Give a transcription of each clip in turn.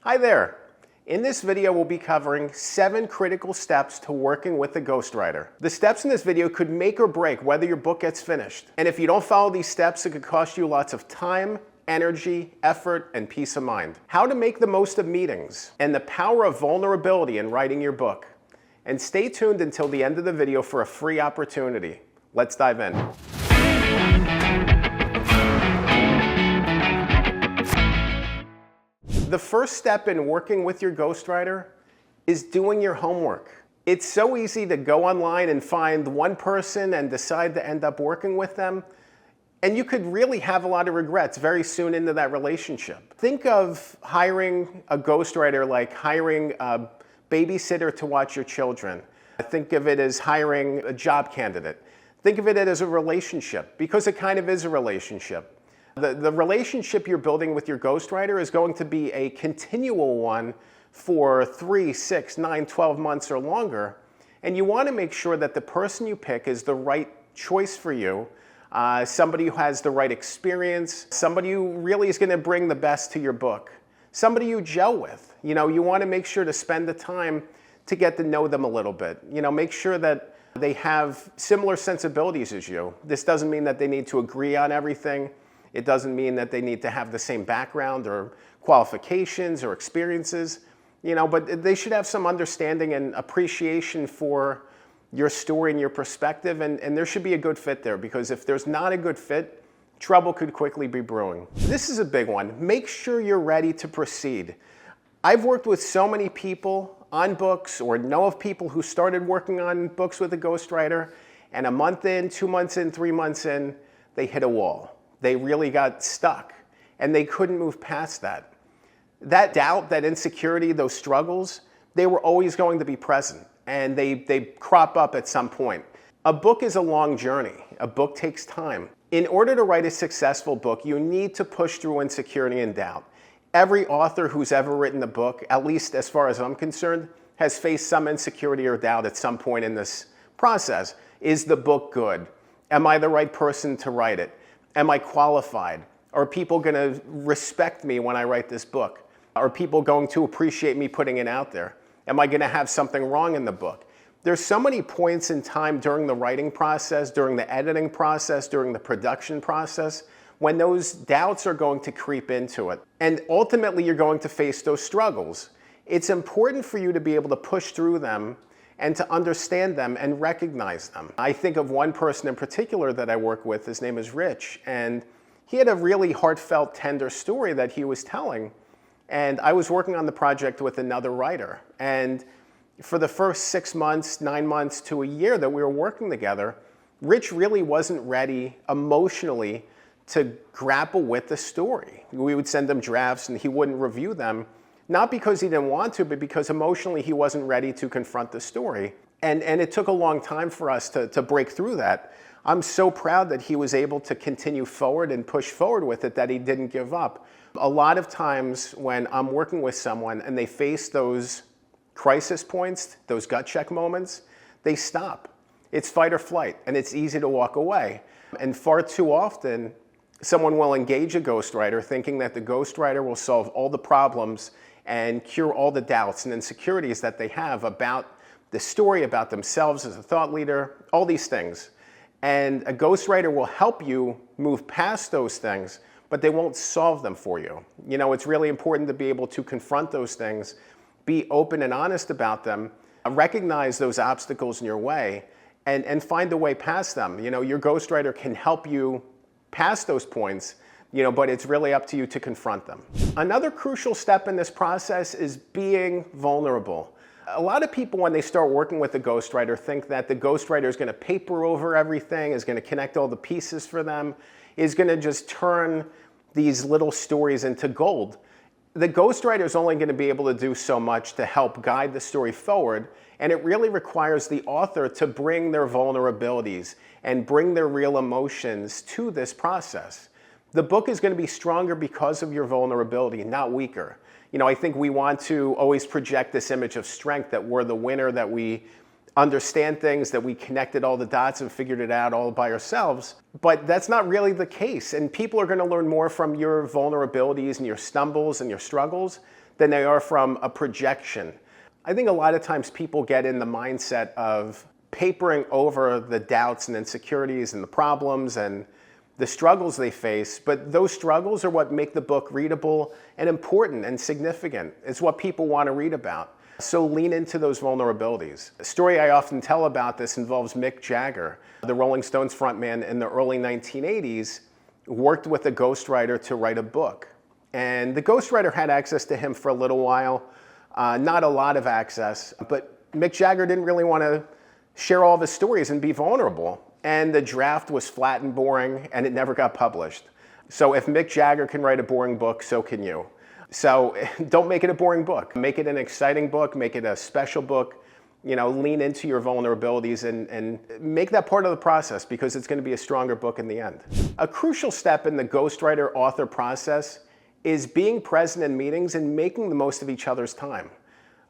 Hi there. In this video, we'll be covering 7 critical steps to working with a ghostwriter. The steps in this video could make or break whether your book gets finished. And if you don't follow these steps, it could cost you lots of time, energy, effort, and peace of mind. How to make the most of meetings, and the power of vulnerability in writing your book. And stay tuned until the end of the video for a free opportunity. Let's dive in. The first step in working with your ghostwriter is doing your homework. It's so easy to go online and find one person and decide to end up working with them, and you could really have a lot of regrets very soon into that relationship. Think of hiring a ghostwriter like hiring a babysitter to watch your children. Think of it as hiring a job candidate. Think of it as a relationship, because it kind of is a relationship. The relationship you're building with your ghostwriter is going to be a continual one for 3, 6, 9, 12 months or longer. And you want to make sure that the person you pick is the right choice for you, somebody who has the right experience, somebody who really is going to bring the best to your book, somebody you gel with. You want to make sure to spend the time to get to know them a little bit. Make sure that they have similar sensibilities as you. This doesn't mean that they need to agree on everything. It doesn't mean that they need to have the same background or qualifications or experiences, but they should have some understanding and appreciation for your story and your perspective, and there should be a good fit there, because if there's not a good fit, trouble could quickly be brewing. This is a big one. Make sure you're ready to proceed. I've worked with so many people on books, or know of people who started working on books with a ghostwriter, and a month in, 2 months in, 3 months in, they hit a wall. They really got stuck, and they couldn't move past that. That doubt, that insecurity, those struggles, they were always going to be present, and they crop up at some point. A book is a long journey. A book takes time. In order to write a successful book, you need to push through insecurity and doubt. Every author who's ever written a book, at least as far as I'm concerned, has faced some insecurity or doubt at some point in this process. Is the book good? Am I the right person to write it? Am I qualified? Are people going to respect me when I write this book? Are people going to appreciate me putting it out there? Am I going to have something wrong in the book? There's so many points in time during the writing process, during the editing process, during the production process, when those doubts are going to creep into it. And ultimately, you're going to face those struggles. It's important for you to be able to push through them and to understand them and recognize them. I think of one person in particular that I work with. His name is Rich, and he had a really heartfelt, tender story that he was telling. And I was working on the project with another writer. And for the first 6 months, 9 months to a year that we were working together, Rich really wasn't ready emotionally to grapple with the story. We would send him drafts and he wouldn't review them. Not because he didn't want to, but because emotionally he wasn't ready to confront the story. And it took a long time for us to break through that. I'm so proud that he was able to continue forward and push forward with it, that he didn't give up. A lot of times when I'm working with someone and they face those crisis points, those gut check moments, they stop. It's fight or flight, and it's easy to walk away. And far too often, someone will engage a ghostwriter thinking that the ghostwriter will solve all the problems and cure all the doubts and insecurities that they have about the story, about themselves as a thought leader, all these things. And a ghostwriter will help you move past those things, but they won't solve them for you. It's really important to be able to confront those things, be open and honest about them, recognize those obstacles in your way, and find a way past them. Your ghostwriter can help you past those points, but it's really up to you to confront them. Another crucial step in this process is being vulnerable. A lot of people, when they start working with a ghostwriter, think that the ghostwriter is going to paper over everything, is going to connect all the pieces for them, is going to just turn these little stories into gold. The ghostwriter is only going to be able to do so much to help guide the story forward, and it really requires the author to bring their vulnerabilities and bring their real emotions to this process. The book is going to be stronger because of your vulnerability, not weaker. I think we want to always project this image of strength, that we're the winner, that we understand things, that we connected all the dots and figured it out all by ourselves. But that's not really the case. And people are going to learn more from your vulnerabilities and your stumbles and your struggles than they are from a projection. I think a lot of times people get in the mindset of papering over the doubts and insecurities and the problems and the struggles they face, but those struggles are what make the book readable and important and significant. It's what people want to read about. So lean into those vulnerabilities. A story I often tell about this involves Mick Jagger, the Rolling Stones frontman in the early 1980s, worked with a ghostwriter to write a book. And the ghostwriter had access to him for a little while, not a lot of access, but Mick Jagger didn't really want to share all of his stories and be vulnerable. And the draft was flat and boring, and it never got published. So if Mick Jagger can write a boring book, so can you. So don't make it a boring book. Make it an exciting book, make it a special book. Lean into your vulnerabilities and make that part of the process, because it's going to be a stronger book in the end. A crucial step in the ghostwriter author process is being present in meetings and making the most of each other's time.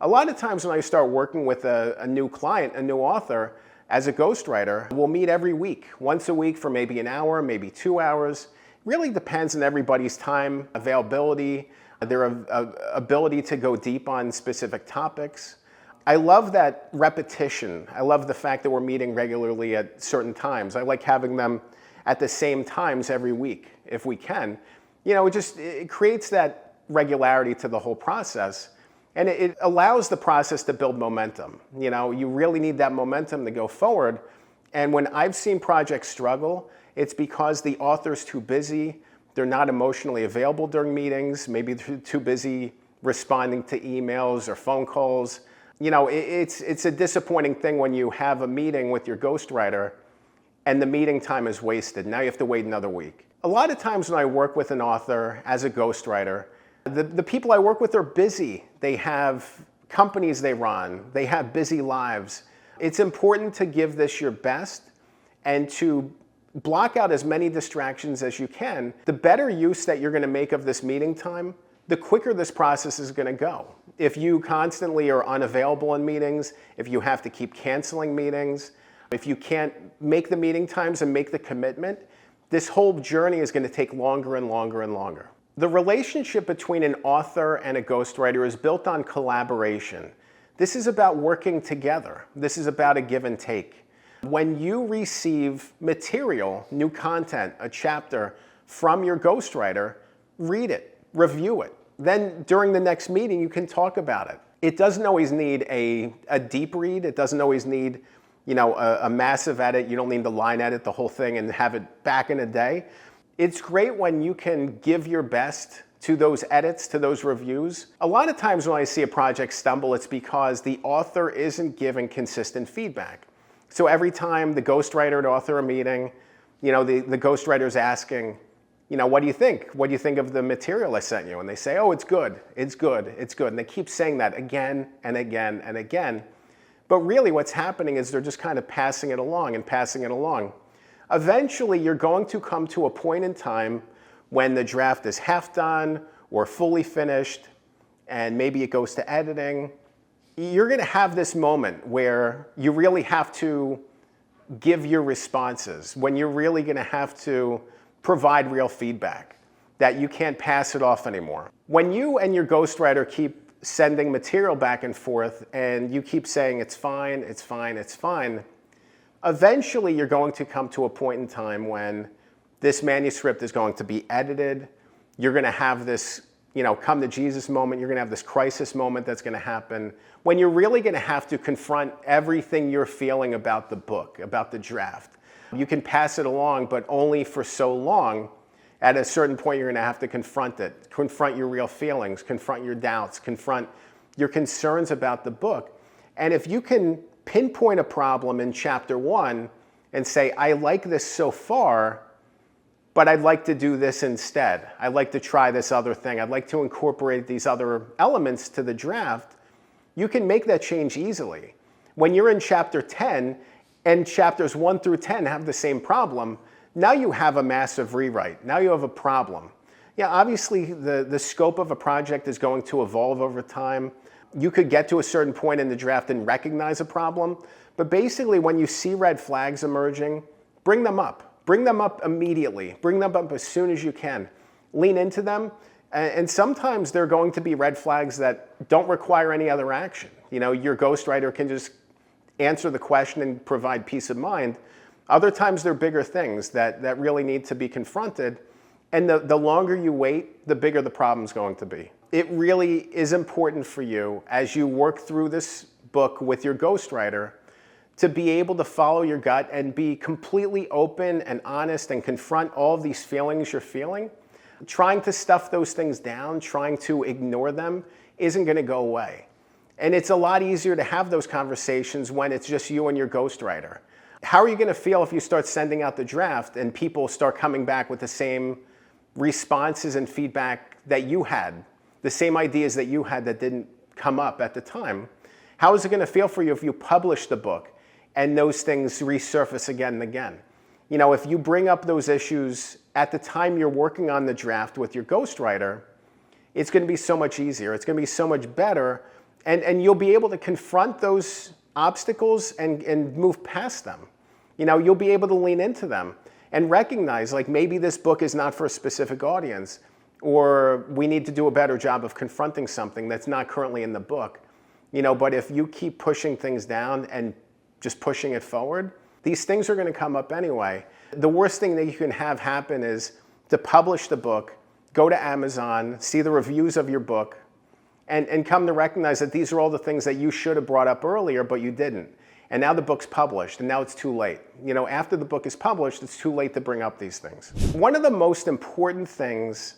A lot of times when I start working with a new client, a new author, as a ghostwriter, we'll meet every week, once a week for maybe an hour, maybe 2 hours. Really depends on everybody's time, availability, their ability to go deep on specific topics. I love that repetition. I love the fact that we're meeting regularly at certain times. I like having them at the same times every week, if we can. It creates that regularity to the whole process. And it allows the process to build momentum. You really need that momentum to go forward. And when I've seen projects struggle, it's because the author's too busy. They're not emotionally available during meetings. Maybe they're too busy responding to emails or phone calls. It's a disappointing thing when you have a meeting with your ghostwriter and the meeting time is wasted. Now you have to wait another week. A lot of times when I work with an author as a ghostwriter, the people I work with are busy. They have companies they run. They have busy lives. It's important to give this your best and to block out as many distractions as you can. The better use that you're going to make of this meeting time, the quicker this process is going to go. If you constantly are unavailable in meetings, if you have to keep canceling meetings, if you can't make the meeting times and make the commitment, this whole journey is going to take longer and longer and longer. The relationship between an author and a ghostwriter is built on collaboration. This is about working together. This is about a give and take. When you receive material, new content, a chapter from your ghostwriter, read it, review it. Then during the next meeting, you can talk about it. It doesn't always need a deep read. It doesn't always need a massive edit. You don't need to line edit the whole thing and have it back in a day. It's great when you can give your best to those edits, to those reviews. A lot of times when I see a project stumble, it's because the author isn't giving consistent feedback. So every time the ghostwriter and author are meeting, the ghostwriter's asking, what do you think? What do you think of the material I sent you? And they say, oh, it's good, it's good, it's good. And they keep saying that again and again and again. But really what's happening is they're just kind of passing it along and passing it along. Eventually, you're going to come to a point in time when the draft is half done or fully finished, and maybe it goes to editing. You're going to have this moment where you really have to give your responses, when you're really going to have to provide real feedback, that you can't pass it off anymore. When you and your ghostwriter keep sending material back and forth, and you keep saying, it's fine, it's fine, it's fine, eventually, you're going to come to a point in time when this manuscript is going to be edited. You're going to have this, come to Jesus moment. You're going to have this crisis moment that's going to happen when you're really going to have to confront everything you're feeling about the book, about the draft. You can pass it along, but only for so long. At a certain point, you're going to have to confront it, confront your real feelings, confront your doubts, confront your concerns about the book. And if you can pinpoint a problem in chapter 1 and say, I like this so far, but I'd like to do this instead. I'd like to try this other thing. I'd like to incorporate these other elements to the draft. You can make that change easily. When you're in chapter 10 and chapters 1 through 10 have the same problem, now you have a massive rewrite. Now you have a problem. Yeah, obviously the scope of a project is going to evolve over time. You could get to a certain point in the draft and recognize a problem, but basically when you see red flags emerging, bring them up. Bring them up immediately. Bring them up as soon as you can. Lean into them. And sometimes there are going to be red flags that don't require any other action. Your ghostwriter can just answer the question and provide peace of mind. Other times there are bigger things that really need to be confronted. And the longer you wait, the bigger the problem's going to be. It really is important for you as you work through this book with your ghostwriter to be able to follow your gut and be completely open and honest and confront all of these feelings you're feeling. Trying to stuff those things down, trying to ignore them, isn't going to go away. And it's a lot easier to have those conversations when it's just you and your ghostwriter. How are you going to feel if you start sending out the draft and people start coming back with the same responses and feedback that you had, the same ideas that you had that didn't come up at the time? How is it going to feel for you if you publish the book and those things resurface again and again? If you bring up those issues at the time you're working on the draft with your ghostwriter, it's going to be so much easier. It's going to be so much better, and you'll be able to confront those obstacles and move past them. You'll be able to lean into them and recognize, like, maybe this book is not for a specific audience, or we need to do a better job of confronting something that's not currently in the book. But if you keep pushing things down and just pushing it forward, these things are going to come up anyway. The worst thing that you can have happen is to publish the book, go to Amazon, see the reviews of your book, and come to recognize that these are all the things that you should have brought up earlier, but you didn't. And now the book's published, and now it's too late. After the book is published, it's too late to bring up these things. One of the most important things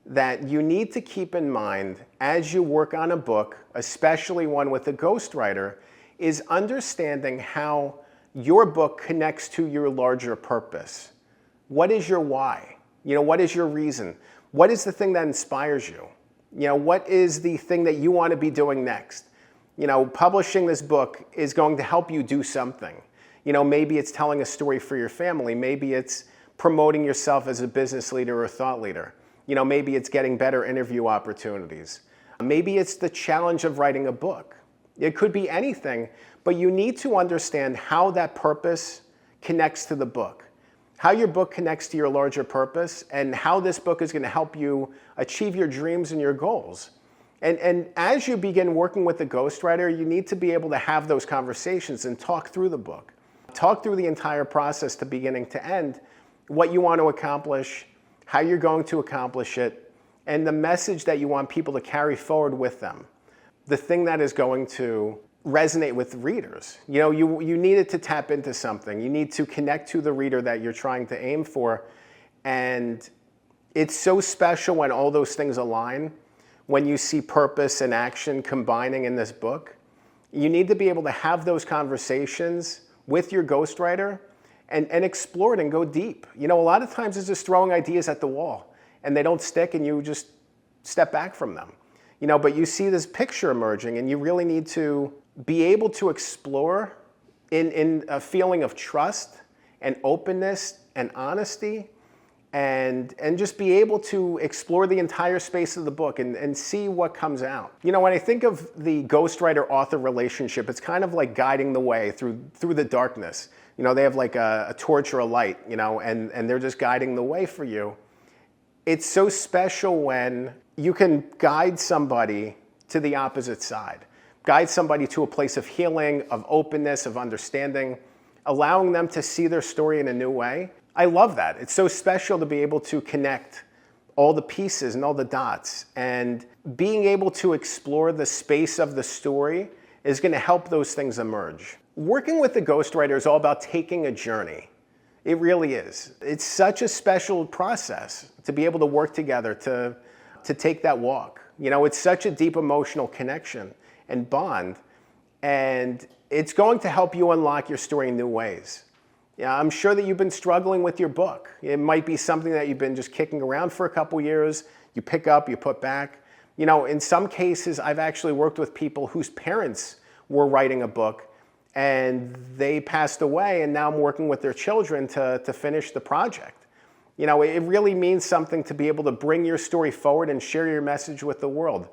that you need to keep in mind as you work on a book, especially one with a ghostwriter, is understanding how your book connects to your larger purpose. What is your why? What is your reason? What is the thing that inspires you? What is the thing that you want to be doing next? Publishing this book is going to help you do something. Maybe it's telling a story for your family. Maybe it's promoting yourself as a business leader or thought leader. Maybe it's getting better interview opportunities. Maybe it's the challenge of writing a book. It could be anything, but you need to understand how that purpose connects to the book, how your book connects to your larger purpose, and how this book is going to help you achieve your dreams and your goals. And as you begin working with the ghostwriter, you need to be able to have those conversations and talk through the book. Talk through the entire process to beginning to end, what you want to accomplish, how you're going to accomplish it, and the message that you want people to carry forward with them. The thing that is going to resonate with readers. You needed to tap into something. You need to connect to the reader that you're trying to aim for. And it's so special when all those things align, when you see purpose and action combining in this book. You need to be able to have those conversations with your ghostwriter and explore it and go deep. A lot of times it's just throwing ideas at the wall and they don't stick and you just step back from them. But you see this picture emerging and you really need to be able to explore in a feeling of trust and openness and honesty and just be able to explore the entire space of the book and see what comes out. When I think of the ghostwriter-author relationship, it's kind of like guiding the way through the darkness. They have like a torch or a light, and they're just guiding the way for you. It's so special when you can guide somebody to the opposite side, guide somebody to a place of healing, of openness, of understanding, allowing them to see their story in a new way. I love that. It's so special to be able to connect all the pieces and all the dots, and being able to explore the space of the story is going to help those things emerge. Working with the ghostwriter is all about taking a journey. It really is. It's such a special process to be able to work together to take that walk. It's such a deep emotional connection and bond, and it's going to help you unlock your story in new ways. I'm sure that you've been struggling with your book. It might be something that you've been just kicking around for a couple years. You pick up, you put back. In some cases, I've actually worked with people whose parents were writing a book and they passed away, and now I'm working with their children to finish the project. It really means something to be able to bring your story forward and share your message with the world.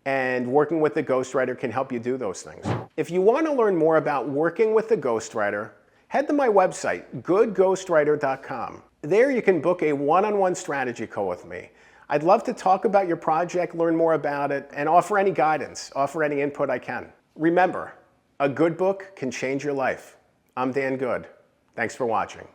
And working with the ghostwriter can help you do those things. If you want to learn more about working with the ghostwriter, head to my website, goodghostwriter.com. There you can book a one-on-one strategy call with me. I'd love to talk about your project, learn more about it, and offer any guidance, offer any input I can. Remember, a good book can change your life. I'm Dan Good. Thanks for watching.